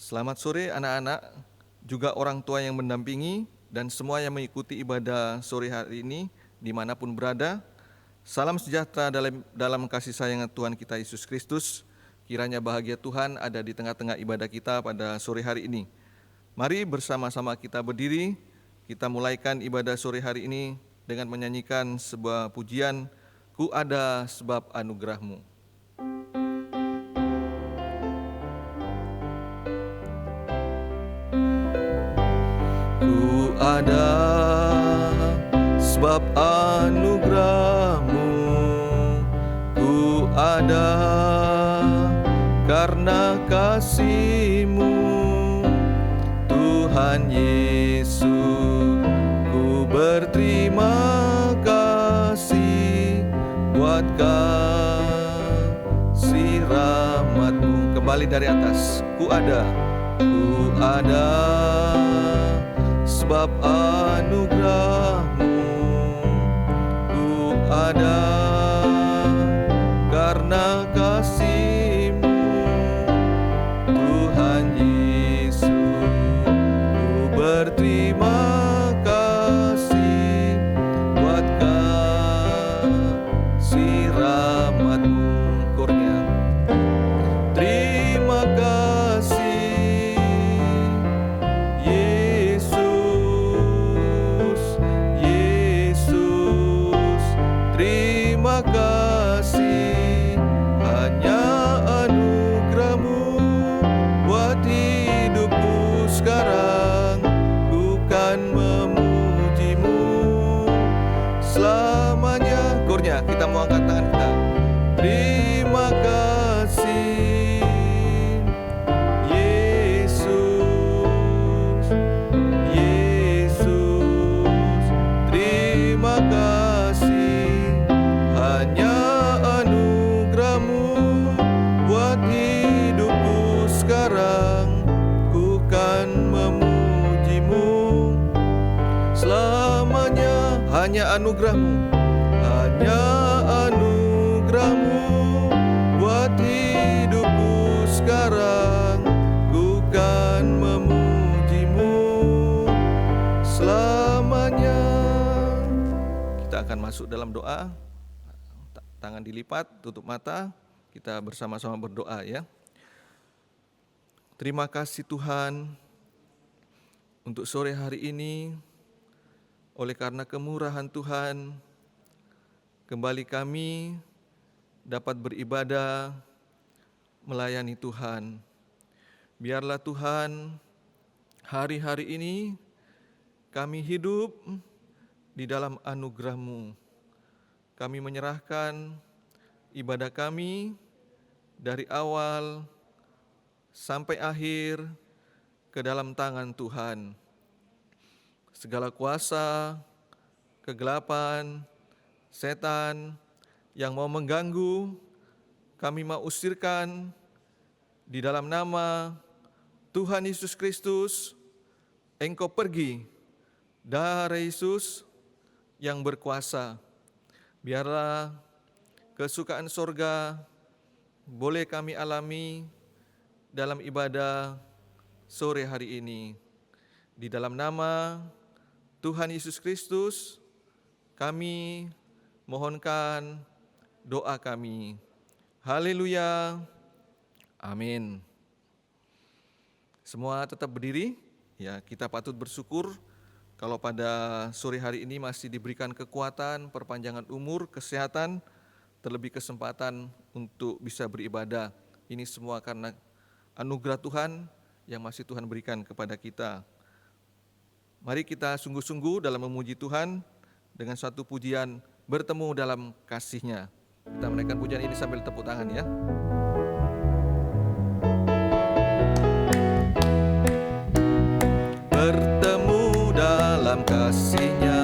Selamat sore anak-anak, juga orang tua yang mendampingi, dan semua yang mengikuti ibadah sore hari ini dimanapun berada. Salam sejahtera dalam kasih sayang Tuhan kita Yesus Kristus. Kiranya bahagia Tuhan ada di tengah-tengah ibadah kita pada sore hari ini. Mari bersama-sama kita berdiri, kita mulaikan ibadah sore hari ini dengan menyanyikan sebuah pujian, Ku ada sebab anugerah-Mu. Ku ada sebab anugerah-Mu, ku ada karena kasih-Mu, Tuhan Yesus. Ku berterima kasih buat kasih rahmat-Mu. Kembali dari atas, ku ada sebab anugerah-Mu, ku ada karena kasih-Mu, Tuhan Yesus. Ku berterima kasih buat kasih rahmat-Mu. Kurnia, terima kasih Yesus, terima kasih, hanya anugerah-Mu buat hidupku sekarang. Ku kan memuji-Mu selamanya. Kurnia, kita mau angkat tangan kita. Terima kasih Yesus, terima kasih, hanya anugerah-Mu buat hidupku sekarang. Ku kan memuji-Mu selamanya. Hanya anugerah-Mu, hanya anugerah-Mu buat hidupku sekarang. Ku kan memuji-Mu selamanya. Kita akan masuk dalam doa. Tangan dilipat, tutup mata. Kita bersama-sama berdoa ya. Terima kasih Tuhan untuk sore hari ini. Oleh karena kemurahan Tuhan, kembali kami dapat beribadah, melayani Tuhan. Biarlah Tuhan, hari-hari ini kami hidup di dalam anugerah-Mu. Kami menyerahkan ibadah kami dari awal sampai akhir ke dalam tangan Tuhan. Segala kuasa, kegelapan, setan yang mau mengganggu, kami mau usirkan di dalam nama Tuhan Yesus Kristus. Engkau pergi, darah Yesus yang berkuasa. Biarlah kesukaan sorga boleh kami alami dalam ibadah sore hari ini. Di dalam nama Tuhan Yesus Kristus, kami mohonkan doa kami. Haleluya. Amin. Semua tetap berdiri. Ya, kita patut bersyukur kalau pada sore hari ini masih diberikan kekuatan, perpanjangan umur, kesehatan, terlebih kesempatan untuk bisa beribadah. Ini semua karena anugerah Tuhan yang masih Tuhan berikan kepada kita. Mari kita sungguh-sungguh dalam memuji Tuhan dengan satu pujian bertemu dalam kasih-Nya. Kita menaikkan pujian ini sambil tepuk tangan ya. Bertemu dalam kasih-Nya,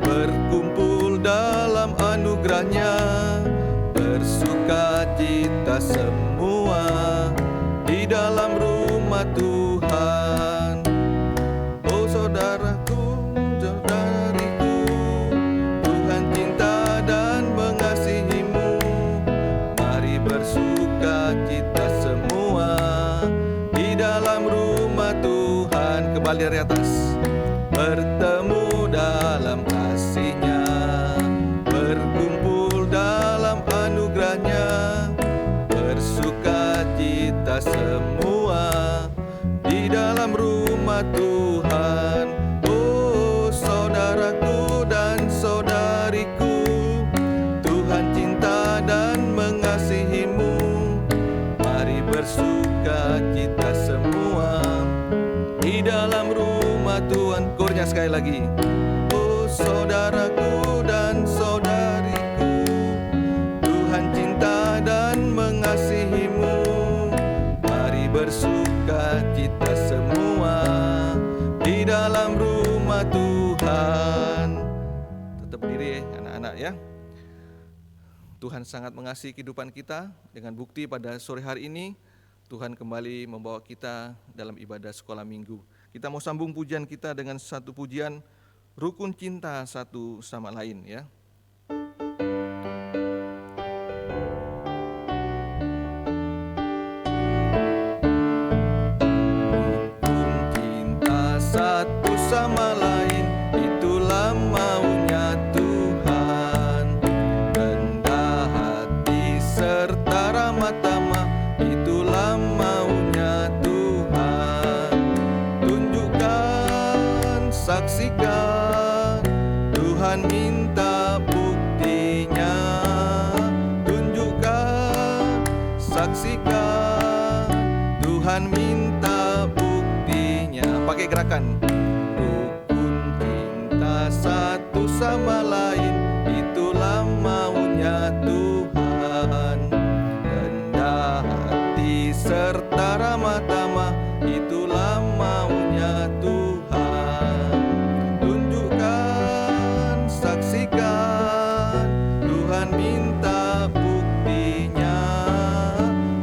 berkumpul dalam anugerah-Nya, bersuka cita semua di dalam rumah Tuhan. Oh saudaraku, saudariku, Tuhan cinta dan mengasihi-Mu. Mari bersuka cita semua di dalam sekali dari atas. Bertemu dalam kasih-Nya, berkumpul dalam anugerah-Nya, bersuka cita semua di dalam rumah Tuhan. Oh saudaraku dan saudariku, Tuhan cinta dan mengasihimu. Mari bersuka cita semua di dalam rumah Tuhan. Kornya sekali lagi. Oh saudaraku dan saudariku, Tuhan cinta dan mengasihimu. Mari bersuka cita semua di dalam rumah Tuhan. Tetap berdiri anak-anak ya. Tuhan sangat mengasihi kehidupan kita. Dengan bukti pada sore hari ini Tuhan kembali membawa kita dalam ibadah sekolah minggu. Kita mau sambung pujian kita dengan satu pujian Rukun Cinta Satu Sama Lain ya. Rukun cinta satu sama lain, itulah maunya Tuhan. Rendah hati serta ramah tamah, itulah maunya Tuhan. Tunjukkan, saksikan, Tuhan minta buktinya. Tunjukkan, saksikan, Tuhan minta buktinya. Pakai gerakan. Rukun cinta satu sama lain, itulah maunya Tuhan. Rendah hati serta ramah tamah, itulah maunya Tuhan. Tunjukkan, saksikan, Tuhan minta buktinya.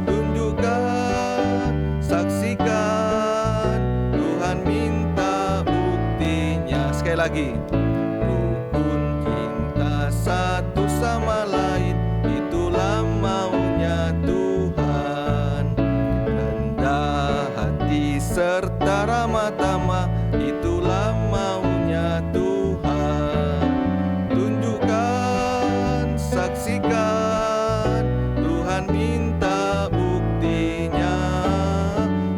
Tunjukkan, saksikan, Tuhan minta buktinya. Sekali lagi. Rukun cinta satu sama lain, itulah maunya Tuhan. Rendah hati serta ramah tamah, itulah maunya Tuhan. Tunjukkan, saksikan, Tuhan minta buktinya.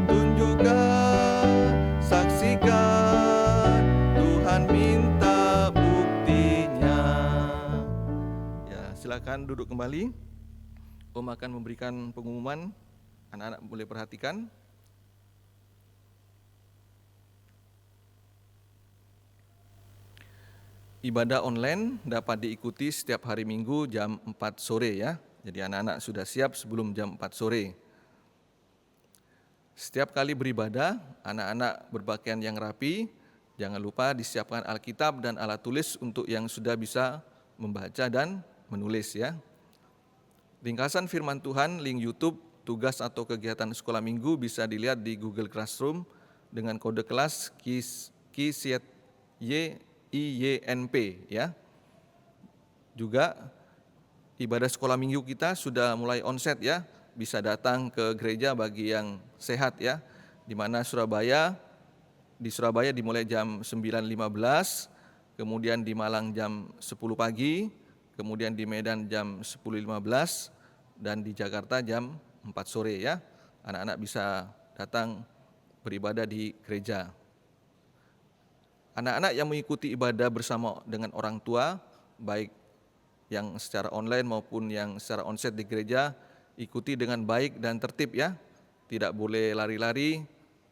Tunjukkan, saksikan, Tuhan minta buktinya. Ya, silakan duduk kembali. Om akan memberikan pengumuman. Anak-anak boleh perhatikan. Ibadah online dapat diikuti setiap hari Minggu jam 4 sore ya. Jadi anak-anak sudah siap sebelum jam 4 sore. Setiap kali beribadah, anak-anak berpakaian yang rapi. Jangan lupa disiapkan Alkitab dan alat tulis untuk yang sudah bisa membaca dan menulis ya. Ringkasan firman Tuhan, link YouTube, tugas atau kegiatan sekolah minggu bisa dilihat di Google Classroom dengan kode kelas KIYINP ya. Juga ibadah sekolah minggu kita sudah mulai onset ya. Bisa datang ke gereja bagi yang sehat ya. Di mana di Surabaya dimulai jam 9.15, kemudian di Malang jam 10 pagi, kemudian di Medan jam 10.15 dan di Jakarta jam 4 sore ya. Anak-anak bisa datang beribadah di gereja. Anak-anak yang mengikuti ibadah bersama dengan orang tua, baik yang secara online maupun yang secara onsite di gereja, ikuti dengan baik dan tertib ya. Tidak boleh lari-lari,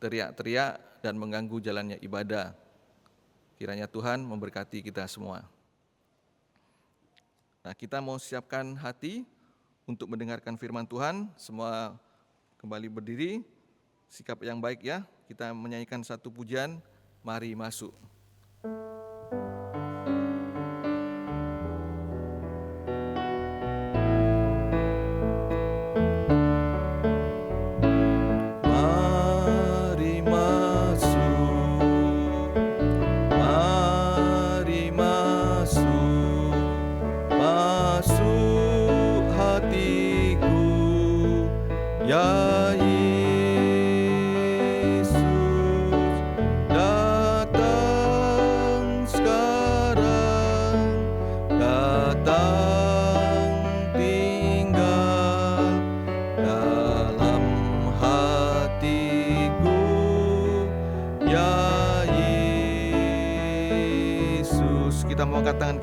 teriak-teriak, dan mengganggu jalannya ibadah. Kiranya Tuhan memberkati kita semua. Nah, kita mau siapkan hati untuk mendengarkan firman Tuhan. Semua kembali berdiri, sikap yang baik ya. Kita menyanyikan satu pujian, Mari Masuk. Ya Yesus,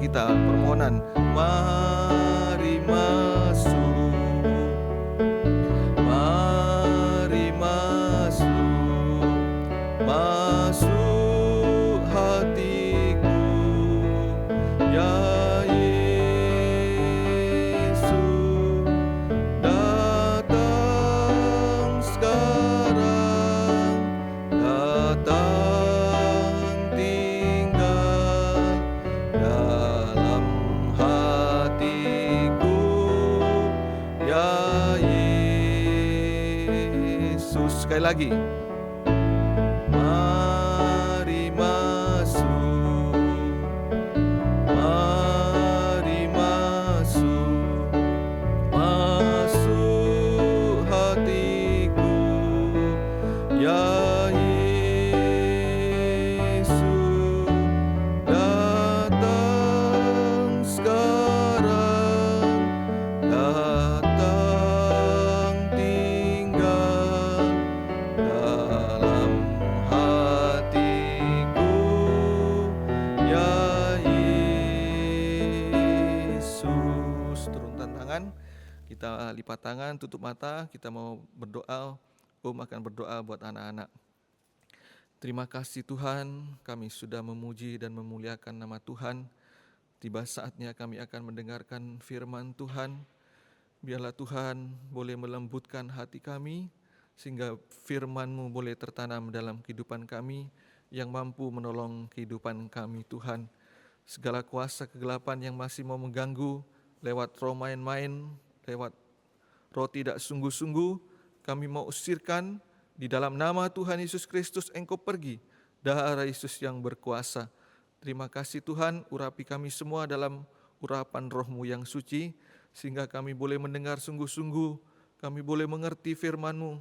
kita. Permohonan, mari masuk, mari masuk, masuk hatiku, ya Yesus, datang sekarang, datang tinggal dalam hatiku, ya Yesus. Sekali lagi, mari masuk, mari masuk, masuk hatiku, ya Yesus, datang sekarang, datang tinggal dalam hatiku, ya Yesus. Turunkan tangan, kita lipat tangan, tutup mata, kita mau berdoa. Om akan berdoa buat anak-anak. Terima kasih Tuhan, kami sudah memuji dan memuliakan nama Tuhan. Tiba saatnya kami akan mendengarkan firman Tuhan. Biarlah Tuhan boleh melembutkan hati kami, sehingga firman-Mu boleh tertanam dalam kehidupan kami, yang mampu menolong kehidupan kami Tuhan. Segala kuasa kegelapan yang masih mau mengganggu, lewat roh main-main, lewat roh tidak sungguh-sungguh, kami mau usirkan. Di dalam nama Tuhan Yesus Kristus Engkau pergi, darah Yesus yang berkuasa. Terima kasih Tuhan, urapi kami semua dalam urapan roh-Mu yang suci, sehingga kami boleh mendengar sungguh-sungguh, kami boleh mengerti firman-Mu,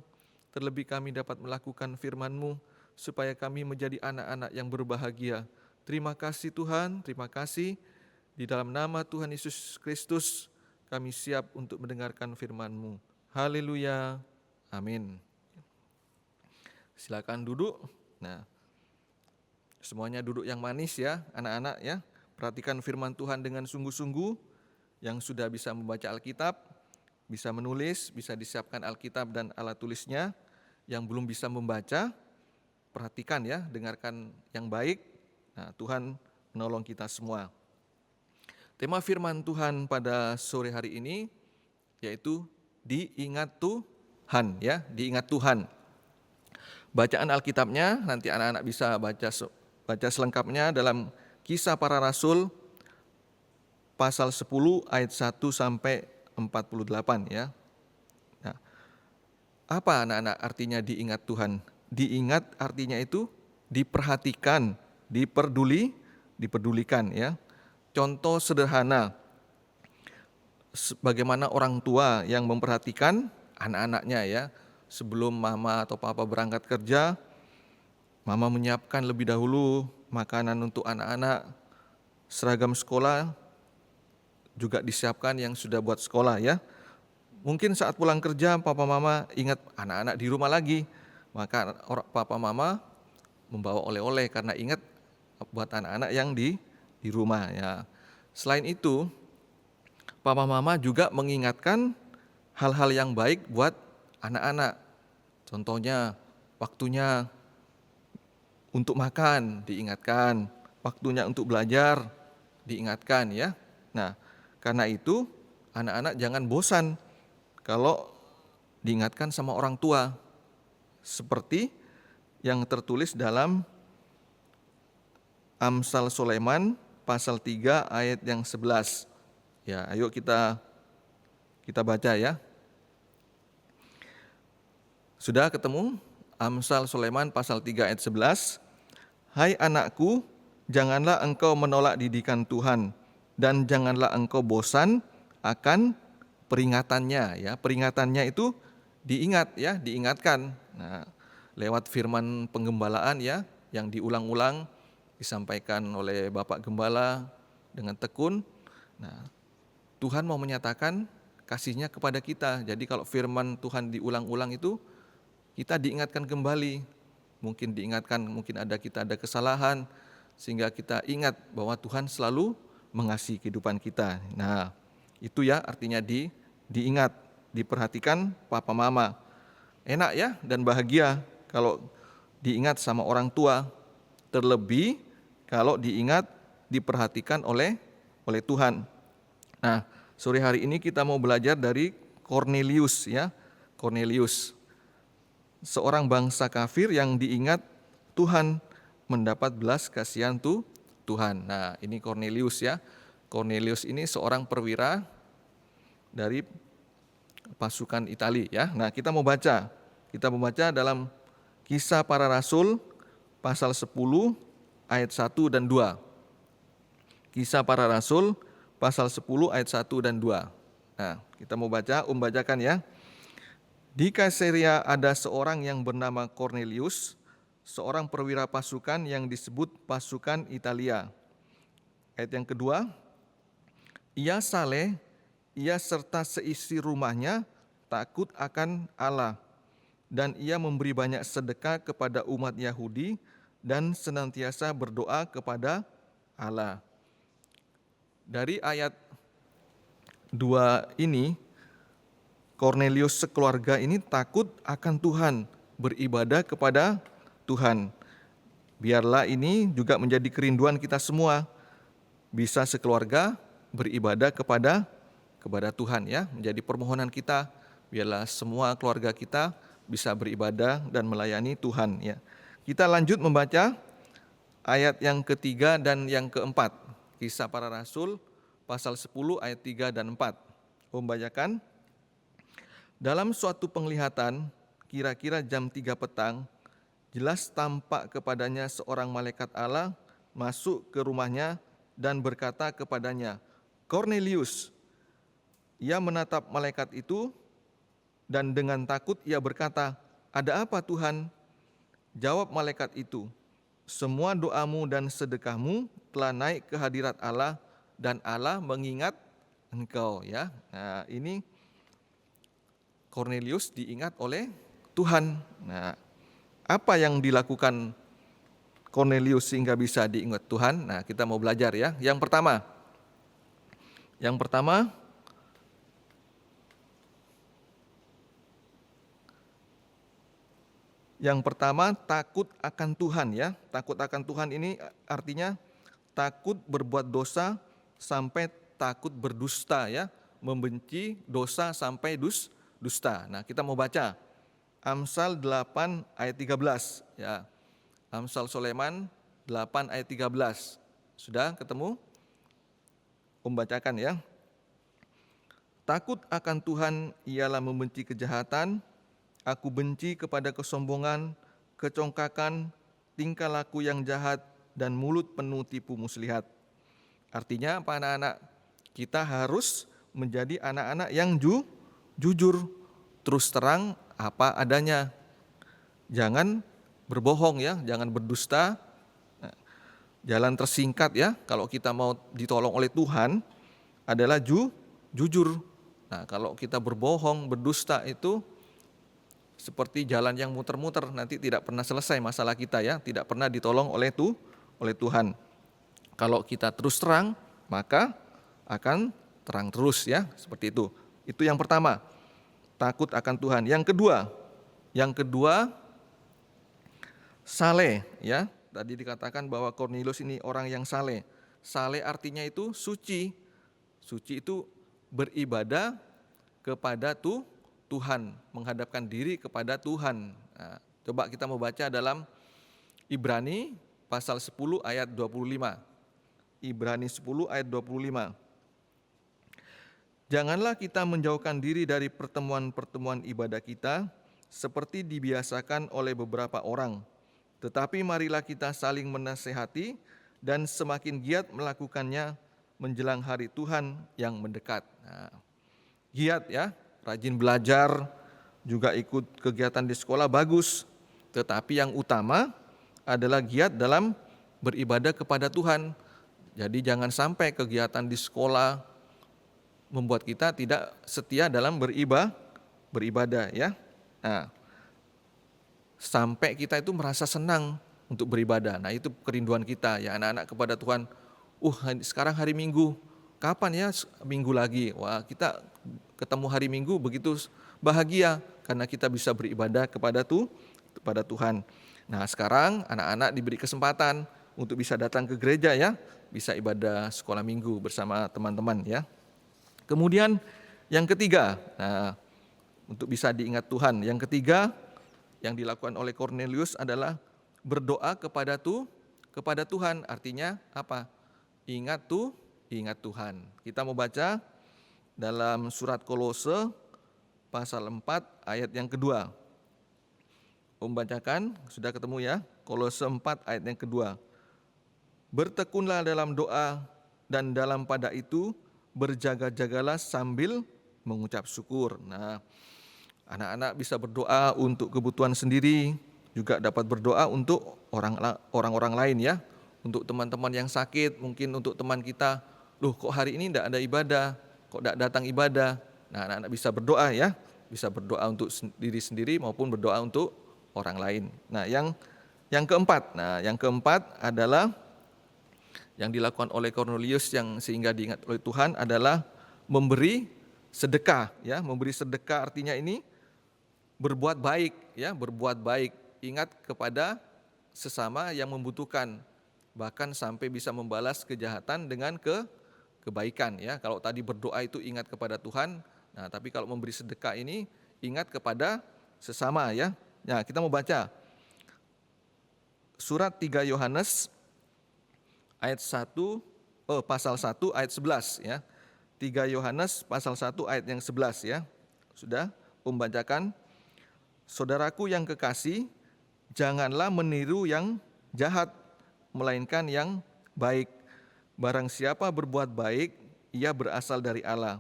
terlebih kami dapat melakukan firman-Mu, supaya kami menjadi anak-anak yang berbahagia. Terima kasih Tuhan, terima kasih. Di dalam nama Tuhan Yesus Kristus, kami siap untuk mendengarkan firman-Mu. Haleluya, amin. Silakan duduk. Nah, semuanya duduk yang manis ya, anak-anak ya. Perhatikan firman Tuhan dengan sungguh-sungguh. Yang sudah bisa membaca Alkitab, bisa menulis, bisa disiapkan Alkitab dan alat tulisnya. Yang belum bisa membaca, perhatikan ya, dengarkan yang baik. Nah, Tuhan menolong kita semua. Tema firman Tuhan pada sore hari ini yaitu diingat Tuhan ya, diingat Tuhan. Bacaan Alkitabnya nanti anak-anak bisa baca selengkapnya dalam Kisah Para Rasul pasal 10 ayat 1 sampai 48 ya. Nah, apa anak-anak artinya diingat Tuhan? Diingat artinya itu diperhatikan, dipedulikan ya. Contoh sederhana, bagaimana orang tua yang memperhatikan anak-anaknya ya. Sebelum mama atau papa berangkat kerja, mama menyiapkan lebih dahulu makanan untuk anak-anak, seragam sekolah juga disiapkan yang sudah buat sekolah ya. Mungkin saat pulang kerja papa mama ingat anak-anak di rumah lagi, maka papa mama membawa oleh-oleh karena ingat buat anak-anak yang di rumah ya. Selain itu, papa mama juga mengingatkan hal-hal yang baik buat anak-anak. Contohnya waktunya untuk makan diingatkan, waktunya untuk belajar diingatkan ya. Nah, karena itu anak-anak jangan bosan kalau diingatkan sama orang tua. Seperti yang tertulis dalam Amsal Sulaiman pasal 3 ayat yang 11. Ya, ayo kita baca ya. Sudah ketemu? Amsal Sulaiman pasal 3 ayat 11. Hai anakku, janganlah engkau menolak didikan Tuhan, dan janganlah engkau bosan akan peringatannya ya. Peringatannya itu diingat ya, diingatkan. Nah, lewat firman penggembalaan ya, yang diulang-ulang disampaikan oleh Bapak Gembala dengan tekun. Nah, Tuhan mau menyatakan kasih-Nya kepada kita. Jadi kalau firman Tuhan diulang-ulang itu kita diingatkan kembali, mungkin ada kesalahan, sehingga kita ingat bahwa Tuhan selalu mengasihi kehidupan kita. Nah, itu ya artinya diingat, diperhatikan papa mama. Enak ya dan bahagia kalau diingat sama orang tua, terlebih kalau diingat, diperhatikan oleh Tuhan. Nah, sore hari ini kita mau belajar dari Kornelius ya. Kornelius, seorang bangsa kafir yang diingat Tuhan, mendapat belas kasihan Tuhan. Nah, ini Kornelius ya. Kornelius ini seorang perwira dari pasukan Italia ya. Nah, kita mau baca dalam Kisah Para Rasul pasal 10 ayat 1 dan 2. Kisah Para Rasul pasal 10 ayat 1 dan 2. Nah, kita mau bacakan ya. Di Kaisarea ada seorang yang bernama Kornelius, seorang perwira pasukan yang disebut pasukan Italia. Ayat yang kedua, ia saleh, ia serta seisi rumahnya takut akan Allah, dan ia memberi banyak sedekah kepada umat Yahudi dan senantiasa berdoa kepada Allah. Dari ayat 2 ini, Kornelius sekeluarga ini takut akan Tuhan, beribadah kepada Tuhan. Biarlah ini juga menjadi kerinduan kita semua, bisa sekeluarga beribadah kepada Tuhan ya, menjadi permohonan kita, biarlah semua keluarga kita bisa beribadah dan melayani Tuhan ya. Kita lanjut membaca ayat yang ketiga dan yang keempat, Kisah Para Rasul pasal 10 ayat 3 dan 4. Membacakan, dalam suatu penglihatan, kira-kira jam 3 petang, jelas tampak kepadanya seorang malaikat Allah masuk ke rumahnya dan berkata kepadanya, Kornelius. Ia menatap malaikat itu dan dengan takut ia berkata, ada apa Tuhan? Jawab malaikat itu, semua doamu dan sedekahmu telah naik ke hadirat Allah dan Allah mengingat engkau ya. Nah, ini Kornelius diingat oleh Tuhan. Nah, apa yang dilakukan Kornelius sehingga bisa diingat Tuhan? Nah, kita mau belajar ya. Yang pertama takut akan Tuhan ya. Takut akan Tuhan ini artinya takut berbuat dosa sampai takut berdusta ya. Membenci dosa sampai dusta. Nah, kita mau baca Amsal 8 ayat 13 ya. Amsal Sulaiman 8 ayat 13. Sudah ketemu? Membacakan ya. Takut akan Tuhan ialah membenci kejahatan. Aku benci kepada kesombongan, kecongkakan, tingkah laku yang jahat, dan mulut penuh tipu muslihat. Artinya apa anak-anak? Kita harus menjadi anak-anak yang jujur, terus terang apa adanya. Jangan berbohong ya, jangan berdusta. Jalan tersingkat ya, kalau kita mau ditolong oleh Tuhan adalah jujur. Nah, kalau kita berbohong, berdusta itu seperti jalan yang muter-muter, nanti tidak pernah selesai masalah kita ya, tidak pernah ditolong oleh Tuhan. Kalau kita terus terang, maka akan terang terus ya, seperti itu. Itu yang pertama, takut akan Tuhan. Yang kedua, saleh ya. Tadi dikatakan bahwa Kornelius ini orang yang saleh. Saleh artinya itu suci. Suci itu beribadah kepada Tuhan, menghadapkan diri kepada Tuhan. Nah, coba kita mau baca dalam Ibrani pasal 10 ayat 25. Ibrani 10 ayat 25. Janganlah kita menjauhkan diri dari pertemuan-pertemuan ibadah kita seperti dibiasakan oleh beberapa orang. Tetapi marilah kita saling menasehati dan semakin giat melakukannya menjelang hari Tuhan yang mendekat. Nah, giat ya, rajin belajar, juga ikut kegiatan di sekolah bagus. Tetapi yang utama adalah giat dalam beribadah kepada Tuhan. Jadi jangan sampai kegiatan di sekolah membuat kita tidak setia dalam beribadah ya. Nah, sampai kita itu merasa senang untuk beribadah. Nah, itu kerinduan kita ya anak-anak kepada Tuhan. sekarang hari Minggu, kapan ya minggu lagi? Wah, kita ketemu hari Minggu begitu bahagia karena kita bisa beribadah kepada Tuhan. Nah, sekarang anak-anak diberi kesempatan untuk bisa datang ke gereja ya, bisa ibadah sekolah minggu bersama teman-teman ya. Kemudian yang ketiga, nah, untuk bisa diingat Tuhan, yang ketiga yang dilakukan oleh Cornelius adalah berdoa kepada Tuhan. Artinya apa? Ingat Tuhan. Kita mau baca dalam surat Kolose pasal 4 ayat yang kedua. Membacakan, sudah ketemu ya? Kolose 4 ayat yang kedua. Bertekunlah dalam doa dan dalam pada itu berjaga-jagalah sambil mengucap syukur. Nah, anak-anak bisa berdoa untuk kebutuhan sendiri, juga dapat berdoa untuk orang-orang lain ya. Untuk teman-teman yang sakit, mungkin untuk teman kita, kok hari ini tidak ada ibadah, kok tidak datang ibadah. Nah, anak-anak bisa berdoa ya, bisa berdoa untuk diri sendiri maupun berdoa untuk orang lain. Nah, yang keempat adalah yang dilakukan oleh Cornelius yang sehingga diingat oleh Tuhan adalah memberi sedekah ya. Memberi sedekah artinya ini berbuat baik ya, berbuat baik. Ingat kepada sesama yang membutuhkan, bahkan sampai bisa membalas kejahatan dengan kebaikan ya. Kalau tadi berdoa itu ingat kepada Tuhan, nah tapi kalau memberi sedekah ini ingat kepada sesama ya. Nah, kita mau baca surat 3 Yohanes ayat 1 pasal 1 ayat 11 ya. 3 Yohanes pasal 1 ayat yang 11 ya. Sudah membacakan, saudaraku yang kekasih, janganlah meniru yang jahat, melainkan yang baik. Barang siapa berbuat baik, ia berasal dari Allah.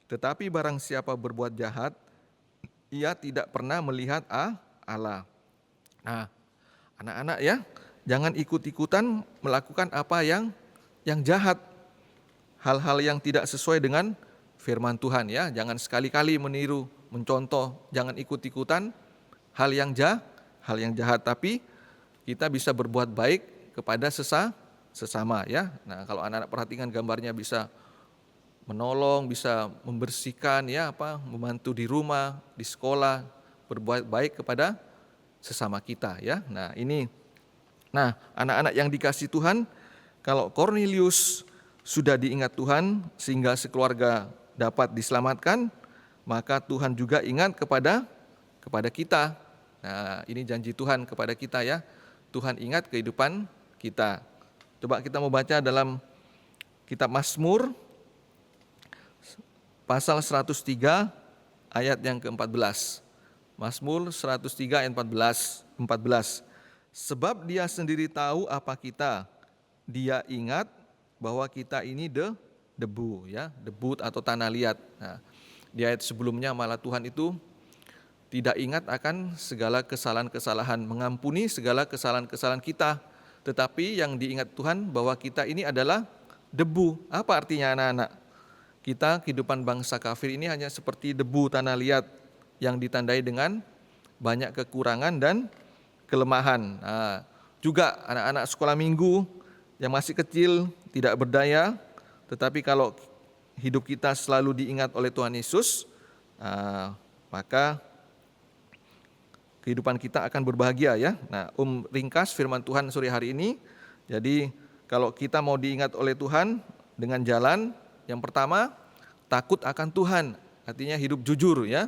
Tetapi barang siapa berbuat jahat, ia tidak pernah melihat Allah. Nah, anak-anak ya, jangan ikut-ikutan melakukan apa yang jahat. Hal-hal yang tidak sesuai dengan firman Tuhan ya. Jangan sekali-kali meniru, mencontoh, jangan ikut-ikutan hal yang jahat, tapi kita bisa berbuat baik kepada sesama ya. Nah, kalau anak-anak perhatikan gambarnya bisa menolong, bisa membersihkan ya, membantu di rumah, di sekolah, berbuat baik kepada sesama kita ya. Nah, anak-anak yang dikasih Tuhan, kalau Cornelius sudah diingat Tuhan sehingga sekeluarga dapat diselamatkan, maka Tuhan juga ingat kepada kita. Nah, ini janji Tuhan kepada kita ya. Tuhan ingat kehidupan kita. Coba kita mau baca dalam kitab Mazmur pasal 103 ayat yang ke-14. Mazmur 103 ayat 14. Sebab dia sendiri tahu apa kita. Dia ingat bahwa kita ini debu ya, debu atau tanah liat. Nah, di ayat sebelumnya malah Tuhan itu tidak ingat akan segala kesalahan-kesalahan, mengampuni segala kesalahan-kesalahan kita. Tetapi yang diingat Tuhan bahwa kita ini adalah debu. Apa artinya anak-anak? Kita kehidupan bangsa kafir ini hanya seperti debu tanah liat yang ditandai dengan banyak kekurangan dan kelemahan. Nah, juga anak-anak sekolah minggu yang masih kecil, tidak berdaya, tetapi kalau hidup kita selalu diingat oleh Tuhan Yesus, maka kehidupan kita akan berbahagia ya. Nah, ringkas firman Tuhan sore hari ini. Jadi kalau kita mau diingat oleh Tuhan dengan jalan, yang pertama takut akan Tuhan, artinya hidup jujur ya.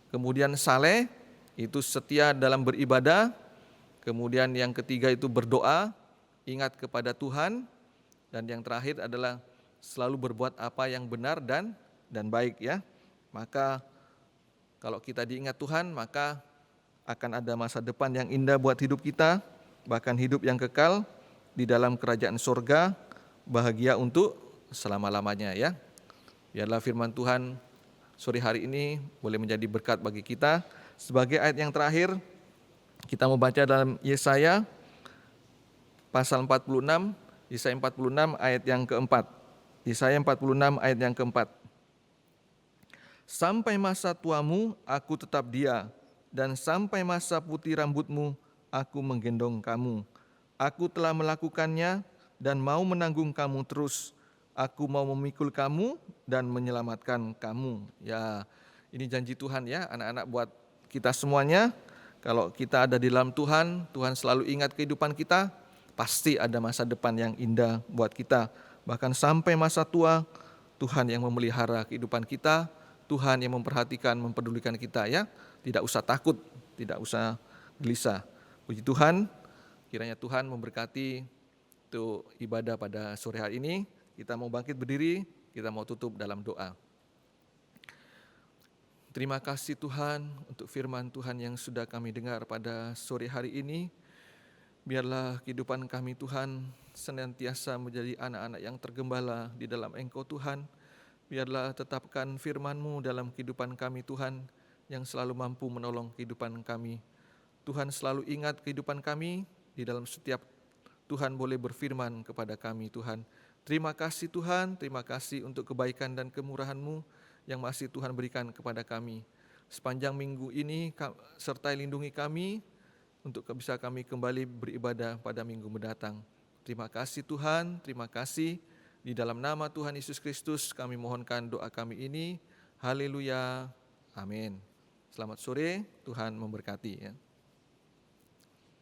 Kemudian saleh, itu setia dalam beribadah. Kemudian yang ketiga itu berdoa, ingat kepada Tuhan. Dan yang terakhir adalah selalu berbuat apa yang benar dan baik ya. Maka kalau kita diingat Tuhan, maka akan ada masa depan yang indah buat hidup kita, bahkan hidup yang kekal di dalam kerajaan surga, bahagia untuk selama-lamanya ya. Biarlah firman Tuhan sore hari ini boleh menjadi berkat bagi kita. Sebagai ayat yang terakhir, kita mau baca dalam Yesaya pasal 46, Yesaya 46 ayat yang keempat. Yesaya 46 ayat yang keempat. Sampai masa tuamu aku tetap dia, dan sampai masa putih rambutmu aku menggendong kamu. Aku telah melakukannya dan mau menanggung kamu terus. Aku mau memikul kamu dan menyelamatkan kamu. Ya, ini janji Tuhan ya anak-anak buat kita semuanya. Kalau kita ada di dalam Tuhan, Tuhan selalu ingat kehidupan kita, pasti ada masa depan yang indah buat kita. Bahkan sampai masa tua, Tuhan yang memelihara kehidupan kita, Tuhan yang memperhatikan, mempedulikan kita ya. Tidak usah takut, tidak usah gelisah. Puji Tuhan, kiranya Tuhan memberkati untuk ibadah pada sore hari ini. Kita mau bangkit berdiri, kita mau tutup dalam doa. Terima kasih Tuhan untuk firman Tuhan yang sudah kami dengar pada sore hari ini. Biarlah kehidupan kami Tuhan senantiasa menjadi anak-anak yang tergembala di dalam Engkau Tuhan. Biarlah tetapkan firman-Mu dalam kehidupan kami Tuhan yang selalu mampu menolong kehidupan kami. Tuhan selalu ingat kehidupan kami di dalam setiap Tuhan boleh berfirman kepada kami Tuhan. Terima kasih Tuhan, terima kasih untuk kebaikan dan kemurahan-Mu yang masih Tuhan berikan kepada kami. Sepanjang minggu ini sertai lindungi kami untuk bisa kami kembali beribadah pada minggu mendatang. Terima kasih Tuhan, terima kasih. Di dalam nama Tuhan Yesus Kristus kami mohonkan doa kami ini. Haleluya, amin. Selamat sore, Tuhan memberkati ya.